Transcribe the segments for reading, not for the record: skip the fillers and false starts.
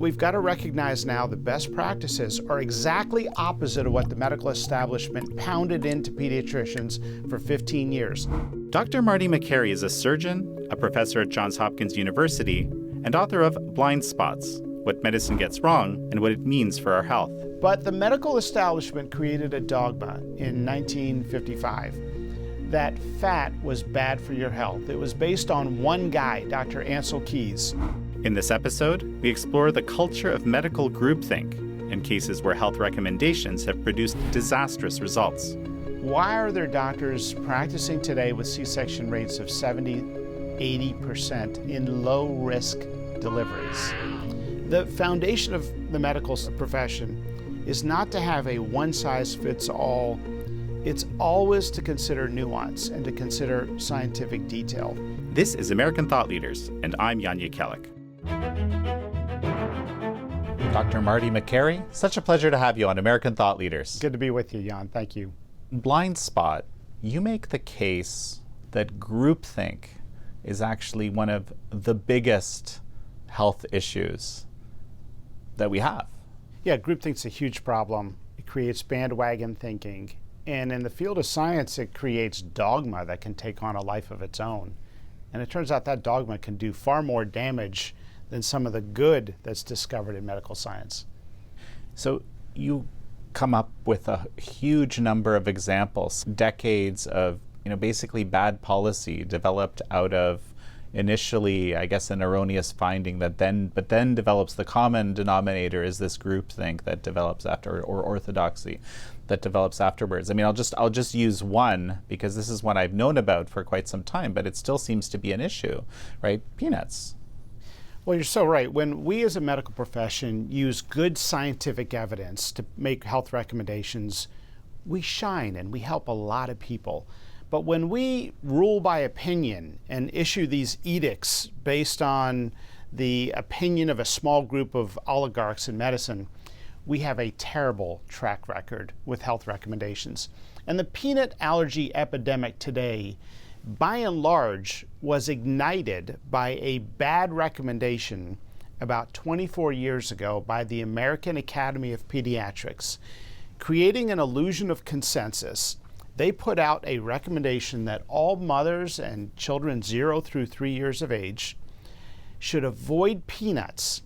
we've got to recognize now the best practices are exactly opposite of what the medical establishment pounded into pediatricians for 15 years. Dr. Marty Makary is a surgeon, a professor at Johns Hopkins University, and author of Blind Spots: What Medicine Gets Wrong and What It Means for Our Health. But the medical establishment created a dogma in 1955 that fat was bad for your health. It was based on one guy, Dr. Ansel Keys. In this episode, we explore the culture of medical groupthink in cases where health recommendations have produced disastrous results. Why are there doctors practicing today with C-section rates of 70, 80% in low-risk deliveries? The foundation of the medical profession is not to have a one-size-fits-all. It's always to consider nuance and to consider scientific detail. This is American Thought Leaders, and I'm Yanya Kellick. Dr. Marty Makary, such a pleasure to have you on American Thought Leaders. Good to be with you, Jan. Thank you. Blind spot, you make the case that groupthink is actually one of the biggest health issues that we have. Yeah, groupthink's a huge problem. It creates bandwagon thinking. And in the field of science, it creates dogma that can take on a life of its own. And it turns out that dogma can do far more damage than some of the good that's discovered in medical science. So you come up with a huge number of examples, decades of basically bad policy developed out of initially, I guess, an erroneous finding but then develops the common denominator is this groupthink that develops after, or orthodoxy that develops afterwards. I mean, I'll just use one because this is one I've known about for quite some time, but it still seems to be an issue, right? Peanuts. Well, you're so right. When we as a medical profession use good scientific evidence to make health recommendations, we shine and we help a lot of people. But when we rule by opinion and issue these edicts based on the opinion of a small group of oligarchs in medicine, we have a terrible track record with health recommendations. And the peanut allergy epidemic today, by and large, was ignited by a bad recommendation about 24 years ago by the American Academy of Pediatrics, creating an illusion of consensus. They put out a recommendation that all mothers and children 0 through 3 years of age should avoid peanuts.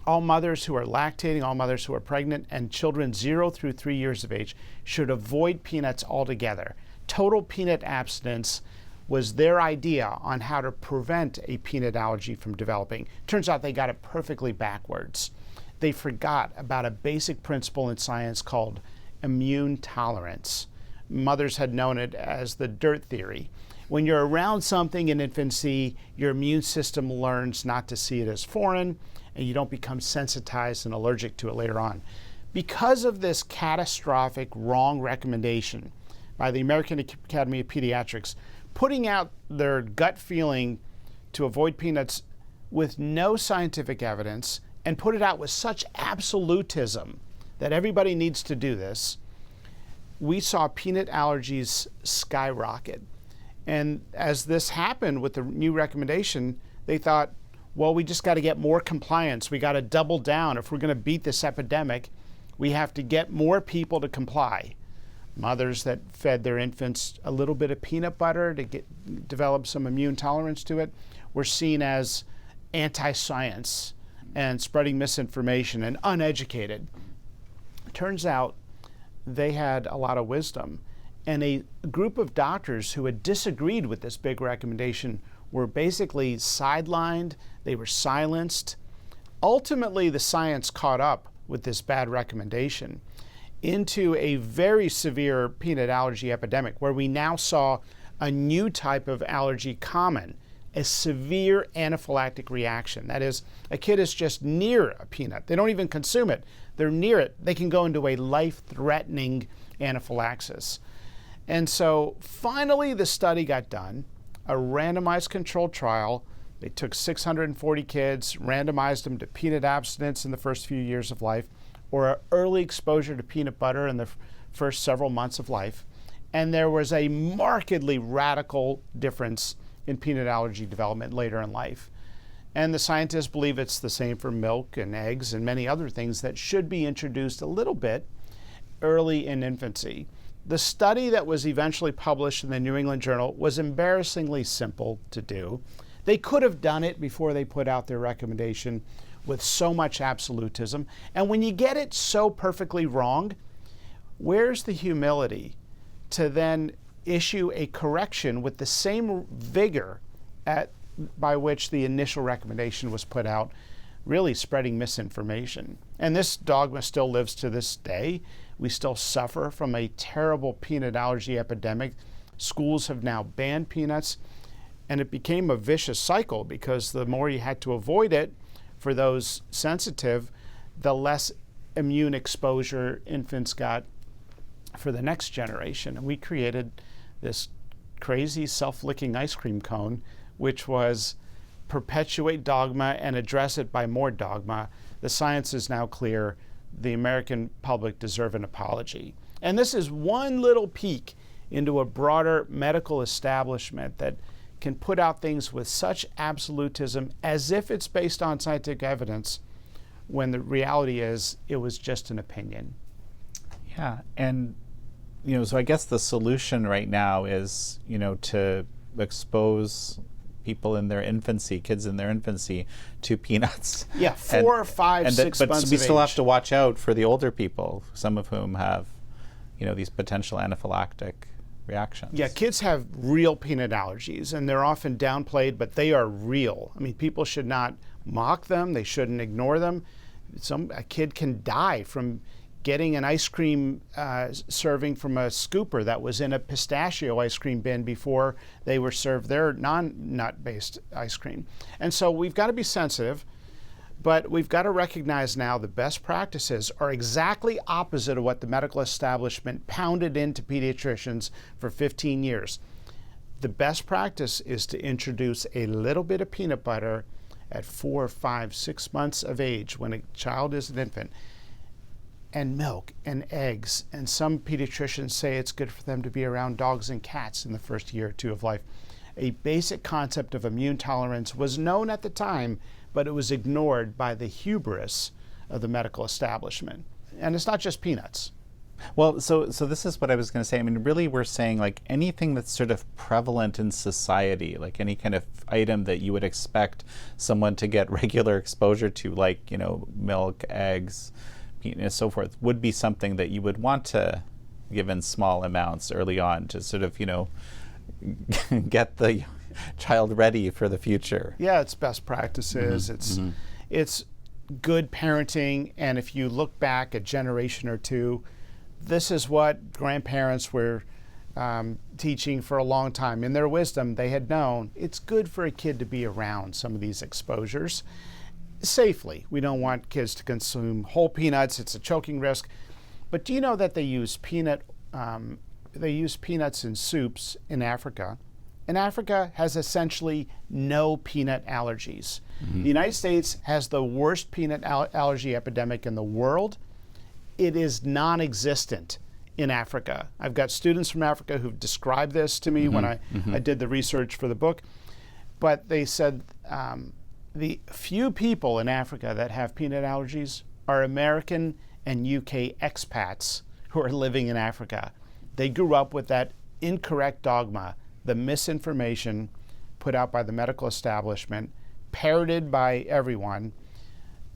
All mothers who are lactating, all mothers who are pregnant, and children 0 through 3 years of age should avoid peanuts altogether. Total peanut abstinence was their idea on how to prevent a peanut allergy from developing. Turns out they got it perfectly backwards. They forgot about a basic principle in science called immune tolerance. Mothers had known it as the dirt theory. When you're around something in infancy, your immune system learns not to see it as foreign, and you don't become sensitized and allergic to it later on. Because of this catastrophic wrong recommendation by the American Academy of Pediatrics, putting out their gut feeling to avoid peanuts with no scientific evidence, and put it out with such absolutism that everybody needs to do this, we saw peanut allergies skyrocket. And as this happened with the new recommendation, they thought, well, we just got to get more compliance. We got to double down. If we're going to beat this epidemic, we have to get more people to comply. Mothers that fed their infants a little bit of peanut butter to develop some immune tolerance to it were seen as anti-science and spreading misinformation and uneducated. Turns out they had a lot of wisdom. And a group of doctors who had disagreed with this big recommendation were basically sidelined, they were silenced. Ultimately, the science caught up with this bad recommendation into a very severe peanut allergy epidemic, where we now saw a new type of allergy common, a severe anaphylactic reaction. That is, a kid is just near a peanut. They don't even consume it. They're near it. They can go into a life-threatening anaphylaxis. And so finally the study got done, a randomized controlled trial. They took 640 kids, randomized them to peanut abstinence in the first few years of life, or early exposure to peanut butter in the first several months of life. And there was a markedly radical difference in peanut allergy development later in life. And the scientists believe it's the same for milk and eggs and many other things that should be introduced a little bit early in infancy. The study that was eventually published in the New England Journal was embarrassingly simple to do. They could have done it before they put out their recommendation with so much absolutism. And when you get it so perfectly wrong, where's the humility to then issue a correction with the same vigor by which the initial recommendation was put out, really spreading misinformation? And this dogma still lives to this day. We still suffer from a terrible peanut allergy epidemic. Schools have now banned peanuts, and it became a vicious cycle because the more you had to avoid it for those sensitive, the less immune exposure infants got for the next generation. And we created this crazy self-licking ice cream cone, which was perpetuate dogma and address it by more dogma. The science is now clear. The American public deserve an apology. And this is one little peek into a broader medical establishment that can put out things with such absolutism as if it's based on scientific evidence, when the reality is it was just an opinion. Yeah, and so I guess the solution right now is, to expose people in their infancy, kids in their infancy, to peanuts. Yeah, 4 or 5, 6 months But we of still age. have to watch out for the older people, some of whom have, these potential anaphylactic reactions. Yeah, kids have real peanut allergies, and they're often downplayed, but they are real. I mean, people should not mock them. They shouldn't ignore them. A kid can die from getting an ice cream serving from a scooper that was in a pistachio ice cream bin before they were served their non-nut-based ice cream. And so we've got to be sensitive, but we've got to recognize now the best practices are exactly opposite of what the medical establishment pounded into pediatricians for 15 years. The best practice is to introduce a little bit of peanut butter at 4, 5, 6 months of age when a child is an infant, and milk and eggs. And some pediatricians say it's good for them to be around dogs and cats in the first year or two of life. A basic concept of immune tolerance was known at the time, but it was ignored by the hubris of the medical establishment. And it's not just peanuts. Well, so this is what I was going to say. I mean, really, we're saying like anything that's sort of prevalent in society, like any kind of item that you would expect someone to get regular exposure to, like, milk, eggs, so forth, would be something that you would want to give in small amounts early on to sort of, get the child ready for the future. Yeah, it's best practices. It's good parenting. And if you look back a generation or two, this is what grandparents were teaching for a long time. In their wisdom, they had known it's good for a kid to be around some of these exposures safely. We don't want kids to consume whole peanuts. It's a choking risk. But do you know that they use peanuts in soups in Africa? And Africa has essentially no peanut allergies. The United States has the worst peanut allergy epidemic in the world. It is non-existent in Africa. I've got students from Africa who've described this to me when I did the research for the book. But they said the few people in Africa that have peanut allergies are American and UK expats who are living in Africa. They grew up with that incorrect dogma, the misinformation put out by the medical establishment, parroted by everyone.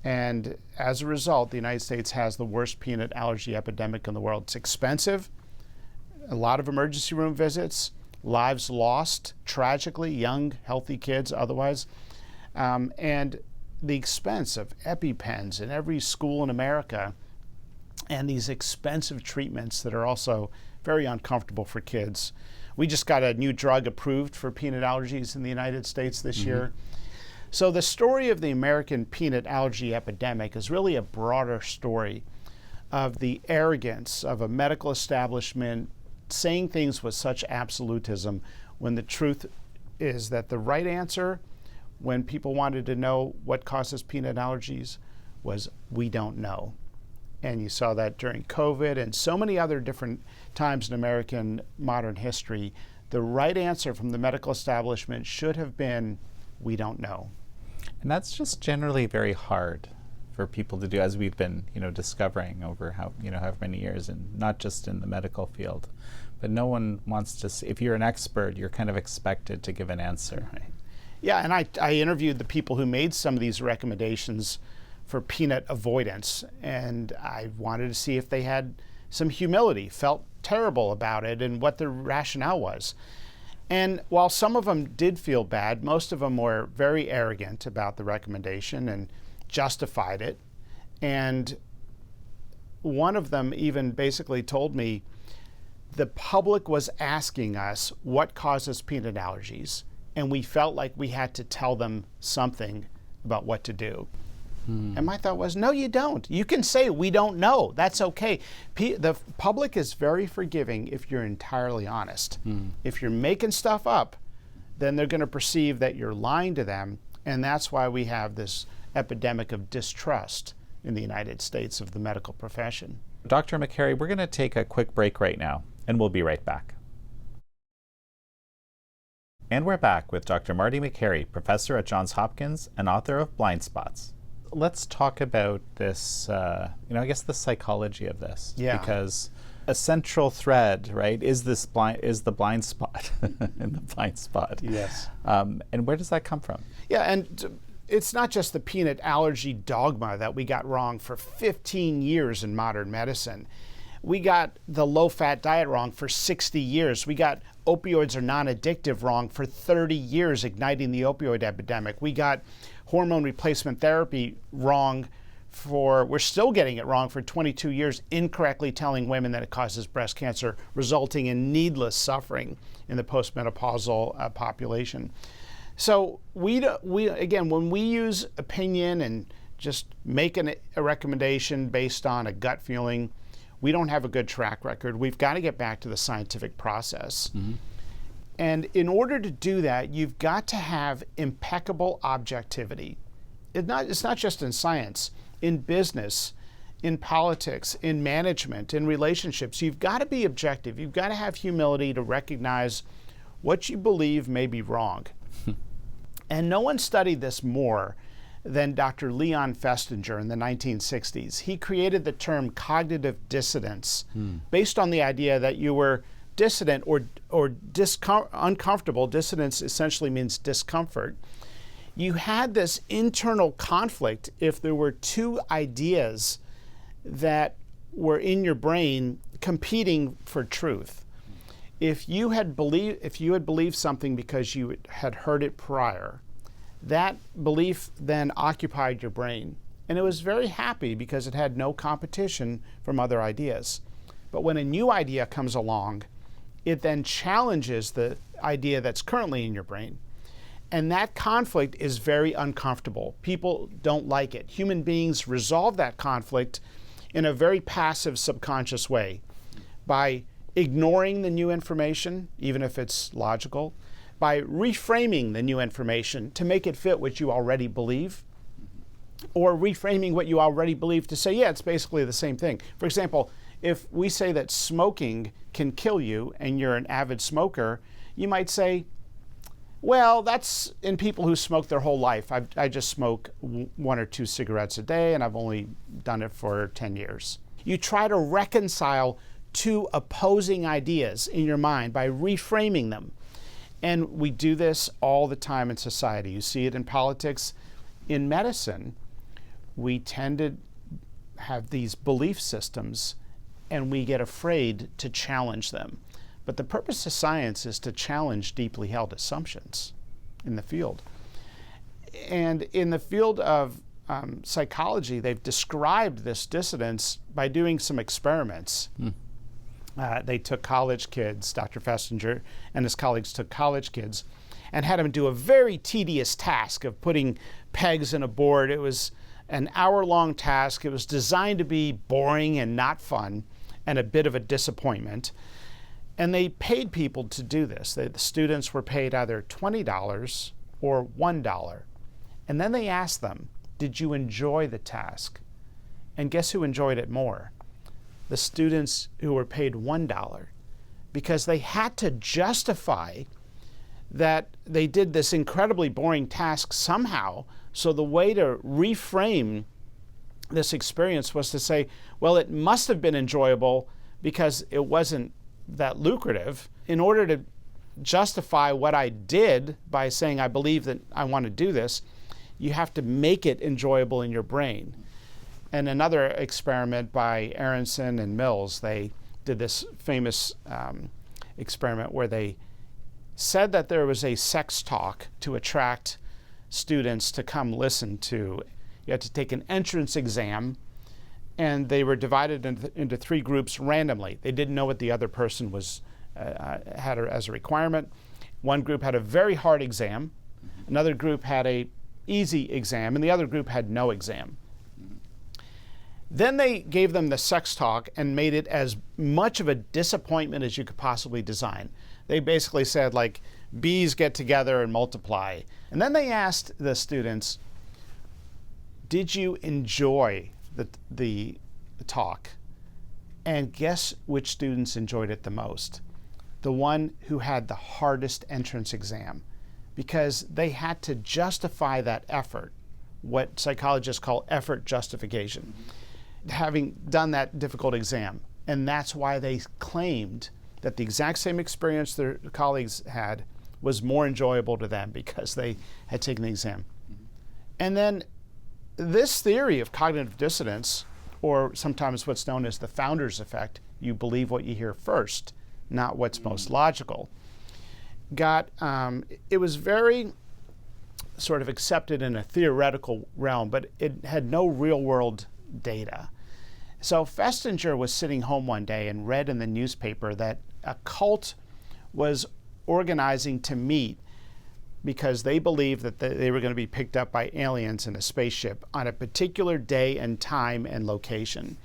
And as a result, the United States has the worst peanut allergy epidemic in the world. It's expensive, a lot of emergency room visits, lives lost, tragically, young, healthy kids otherwise. And the expense of EpiPens in every school in America, and these expensive treatments that are also very uncomfortable for kids. We just got a new drug approved for peanut allergies in the United States this year. So the story of the American peanut allergy epidemic is really a broader story of the arrogance of a medical establishment saying things with such absolutism, when the truth is that the right answer, when people wanted to know what causes peanut allergies, was we don't know. And you saw that during COVID and so many other different times in American modern history. The right answer from the medical establishment should have been, we don't know. And that's just generally very hard for people to do, as we've been, discovering over however many years, and not just in the medical field. But no one wants to if you're an expert, you're kind of expected to give an answer. Right. Yeah, and I interviewed the people who made some of these recommendations for peanut avoidance, and I wanted to see if they had some humility, felt terrible about it, and what their rationale was. And while some of them did feel bad, most of them were very arrogant about the recommendation and justified it. And one of them even basically told me the public was asking us what causes peanut allergies, and we felt like we had to tell them something about what to do. And my thought was, no, you don't. You can say we don't know. That's okay. The public is very forgiving if you're entirely honest. If you're making stuff up, then they're going to perceive that you're lying to them, and that's why we have this epidemic of distrust in the United States of the medical profession. Dr. Makary, we're going to take a quick break right now, and we'll be right back. And we're back with Dr. Marty Makary, professor at Johns Hopkins and author of Blind Spots. Let's talk about this, I guess the psychology of this. Yeah. Because a central thread, right, is the blind spot in the blind spot. Yes. And where does that come from? Yeah, and it's not just the peanut allergy dogma that we got wrong for 15 years in modern medicine. We got the low-fat diet wrong for 60 years. We got opioids are non-addictive wrong for 30 years, igniting the opioid epidemic. We got hormone replacement therapy wrong we're still getting it wrong for 22 years, incorrectly telling women that it causes breast cancer, resulting in needless suffering in the postmenopausal population. So again, when we use opinion and just make a recommendation based on a gut feeling, we don't have a good track record. We've got to get back to the scientific process. And in order to do that, you've got to have impeccable objectivity. It's not just in science, in business, in politics, in management, in relationships. You've got to be objective. You've got to have humility to recognize what you believe may be wrong. And no one studied this more than Dr. Leon Festinger in the 1960s. He created the term cognitive dissonance based on the idea that you were dissident or uncomfortable. Dissonance essentially means discomfort. You had this internal conflict if there were two ideas that were in your brain competing for truth. If you had believed something because you had heard it prior, that belief then occupied your brain. And it was very happy because it had no competition from other ideas. But when a new idea comes along, it then challenges the idea that's currently in your brain. And that conflict is very uncomfortable. People don't like it. Human beings resolve that conflict in a very passive, subconscious way by ignoring the new information, even if it's logical, by reframing the new information to make it fit what you already believe, or reframing what you already believe to say, yeah, it's basically the same thing. For example, if we say that smoking can kill you and you're an avid smoker, you might say, well, that's in people who smoke their whole life. I just smoke 1 or 2 cigarettes a day, and I've only done it for 10 years. You try to reconcile two opposing ideas in your mind by reframing them. And we do this all the time in society. You see it in politics. In medicine, we tend to have these belief systems, and we get afraid to challenge them. But the purpose of science is to challenge deeply held assumptions in the field. And in the field of psychology, they've described this dissonance by doing some experiments. They took college kids, Dr. Festinger and his colleagues took college kids and had them do a very tedious task of putting pegs in a board. It was an hour-long task. It was designed to be boring and not fun and a bit of a disappointment. And they paid people to do this. The students were paid either $20 or $1. And then they asked them, did you enjoy the task? And guess who enjoyed it more? The students who were paid $1, because they had to justify that they did this incredibly boring task somehow. So the way to reframe this experience was to say, well, it must have been enjoyable because it wasn't that lucrative. In order to justify what I did by saying I believe that I want to do this, you have to make it enjoyable in your brain. And another experiment by Aronson and Mills, they did this famous experiment where they said that there was a sex talk to attract students to come listen to. You had to take an entrance exam, and they were divided into 3 groups randomly. They didn't know what the other person was had as a requirement. One group had a very hard exam, another group had a easy exam, and the other group had no exam. Then they gave them the sex talk and made it as much of a disappointment as you could possibly design. They basically said, like, bees get together and multiply. And then they asked the students, did you enjoy the talk? And guess which students enjoyed it the most? The one who had the hardest entrance exam, because they had to justify that effort, what psychologists call effort justification, having done that difficult exam. And that's why they claimed that the exact same experience their colleagues had was more enjoyable to them because they had taken the exam. And then this theory of cognitive dissonance, or sometimes what's known as the founder's effect, you believe what you hear first, not what's most logical, it was very sort of accepted in a theoretical realm, but it had no real world data. So Festinger was sitting home one day and read in the newspaper that a cult was organizing to meet because they believed that they were going to be picked up by aliens in a spaceship on a particular day and time and location.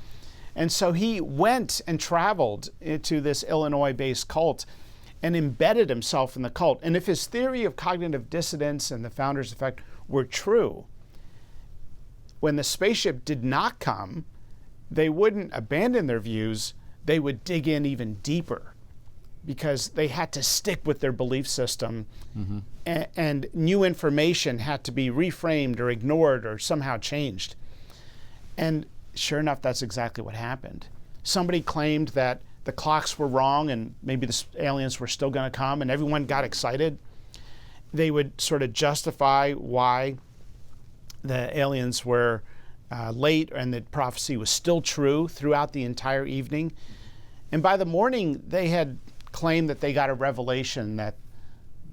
And so he went and traveled into this Illinois-based cult and embedded himself in the cult. And if his theory of cognitive dissonance and the founder's effect were true, when the spaceship did not come, they wouldn't abandon their views, they would dig in even deeper because they had to stick with their belief system, and new information had to be reframed or ignored or somehow changed. And sure enough, that's exactly what happened. Somebody claimed that the clocks were wrong and maybe the aliens were still going to come, and everyone got excited. They would sort of justify why the aliens were late and the prophecy was still true throughout the entire evening. And by the morning, they had claimed that they got a revelation that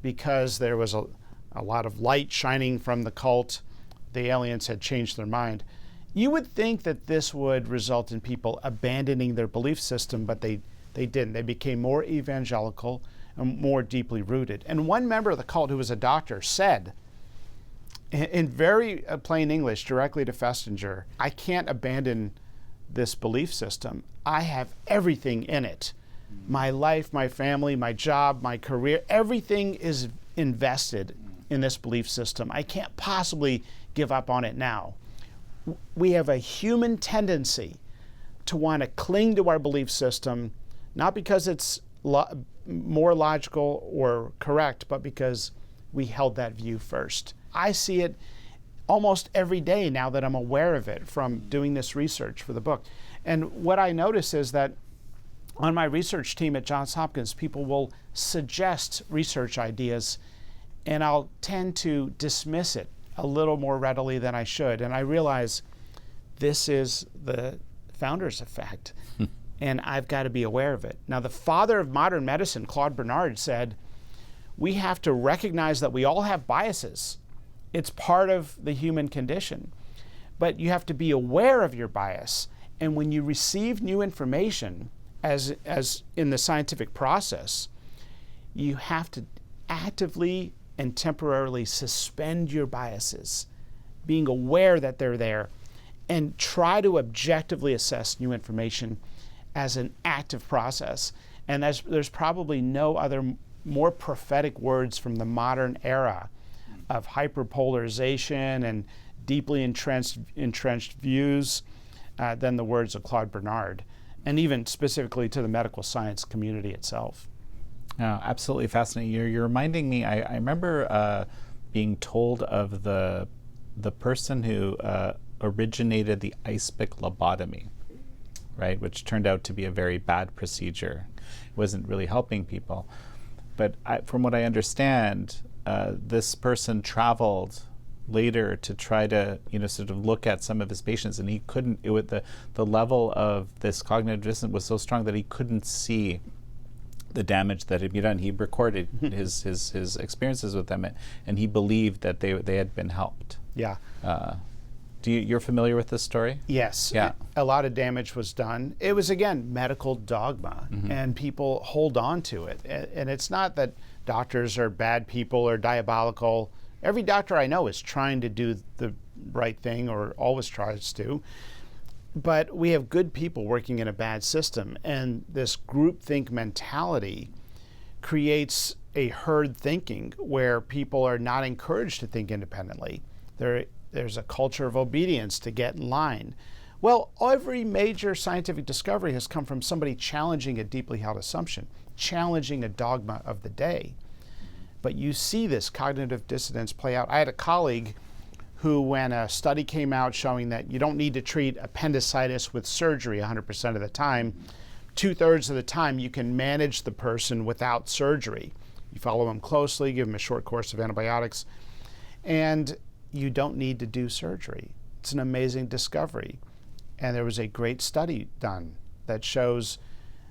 because there was a lot of light shining from the cult, the aliens had changed their mind. You would think that this would result in people abandoning their belief system, but they didn't. They became more evangelical and more deeply rooted. And one member of the cult, who was a doctor, said, in very plain English, directly to Festinger, I can't abandon this belief system. I have everything in it. My life, my family, my job, my career, everything is invested in this belief system. I can't possibly give up on it now. We have a human tendency to want to cling to our belief system, not because it's more logical or correct, but because we held that view first. I see it almost every day now that I'm aware of it from doing this research for the book. And what I notice is that on my research team at Johns Hopkins, people will suggest research ideas, and I'll tend to dismiss it a little more readily than I should. And I realize this is the founder's effect, and I've got to be aware of it. Now, the father of modern medicine, Claude Bernard, said, we have to recognize that we all have biases. It's part of the human condition. But you have to be aware of your bias. And when you receive new information, as in the scientific process, you have to actively and temporarily suspend your biases, being aware that they're there, and try to objectively assess new information as an active process. And there's probably no other more prophetic words from the modern era of hyperpolarization and deeply entrenched views than the words of Claude Bernard, and even specifically to the medical science community itself. Absolutely fascinating. You're reminding me, I remember being told of the person who originated the ice pick lobotomy, right, which turned out to be a very bad procedure. It wasn't really helping people. But from what I understand, this person traveled later to try to, sort of look at some of his patients, and he couldn't. The level of this cognitive dissonance was so strong that he couldn't see the damage that had been done. He recorded his experiences with them, and he believed that they had been helped. Yeah. You're familiar with this story? Yes. Yeah. A lot of damage was done. It was, again, medical dogma, and people hold on to it. And it's not that doctors are bad people or diabolical. Every doctor I know is trying to do the right thing, or always tries to. But we have good people working in a bad system, and this groupthink mentality creates a herd thinking where people are not encouraged to think independently. There's a culture of obedience to get in line. Well, every major scientific discovery has come from somebody challenging a deeply held assumption, challenging a dogma of the day. But you see this cognitive dissonance play out. I had a colleague who, when a study came out showing that you don't need to treat appendicitis with surgery 100% of the time, 2/3 of the time you can manage the person without surgery. You follow them closely, give them a short course of antibiotics, and you don't need to do surgery. It's an amazing discovery. And there was a great study done that shows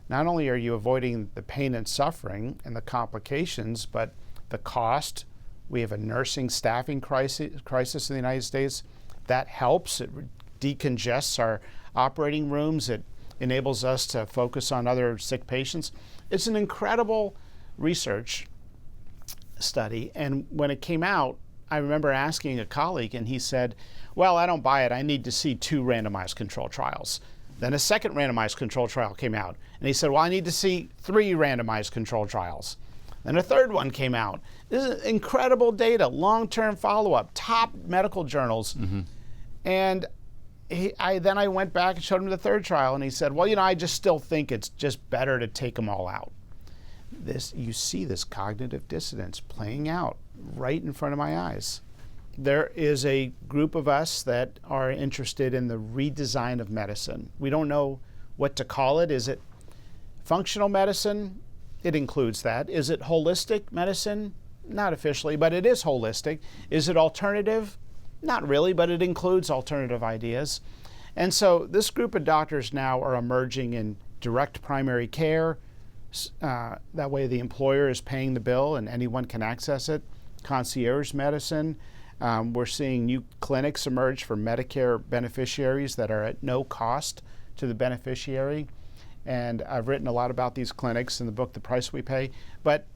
not only are you avoiding the pain and suffering and the complications, but the cost. We have a nursing staffing crisis in the United States. That helps. It decongests our operating rooms. It enables us to focus on other sick patients. It's an incredible research study. And when it came out, I remember asking a colleague, and he said, well, I don't buy it. I need to see 2 randomized controlled trials. Then a second randomized controlled trial came out. And he said, well, I need to see 3 randomized controlled trials. Then a third one came out. This is incredible data, long-term follow-up, top medical journals. And then I went back and showed him the third trial, and he said, well, I just still think it's just better to take them all out. You see this cognitive dissonance playing out right in front of my eyes. There is a group of us that are interested in the redesign of medicine. We don't know what to call it. Is it functional medicine? It includes that. Is it holistic medicine? Not officially, but it is holistic. Is it alternative? Not really, but it includes alternative ideas. And so this group of doctors now are emerging in direct primary care. That way the employer is paying the bill and anyone can access it. Concierge medicine. We're seeing new clinics emerge for Medicare beneficiaries that are at no cost to the beneficiary. And I've written a lot about these clinics in the book, The Price We Pay. But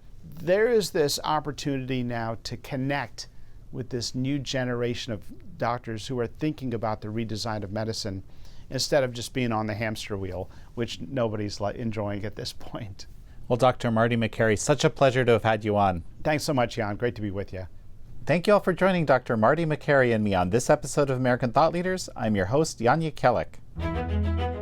there is this opportunity now to connect with this new generation of doctors who are thinking about the redesign of medicine instead of just being on the hamster wheel, which nobody's enjoying at this point. Well, Dr. Marty Makary, such a pleasure to have had you on. Thanks so much, Jan. Great to be with you. Thank you all for joining Dr. Marty Makary and me on this episode of American Thought Leaders. I'm your host, Jan Jekielek.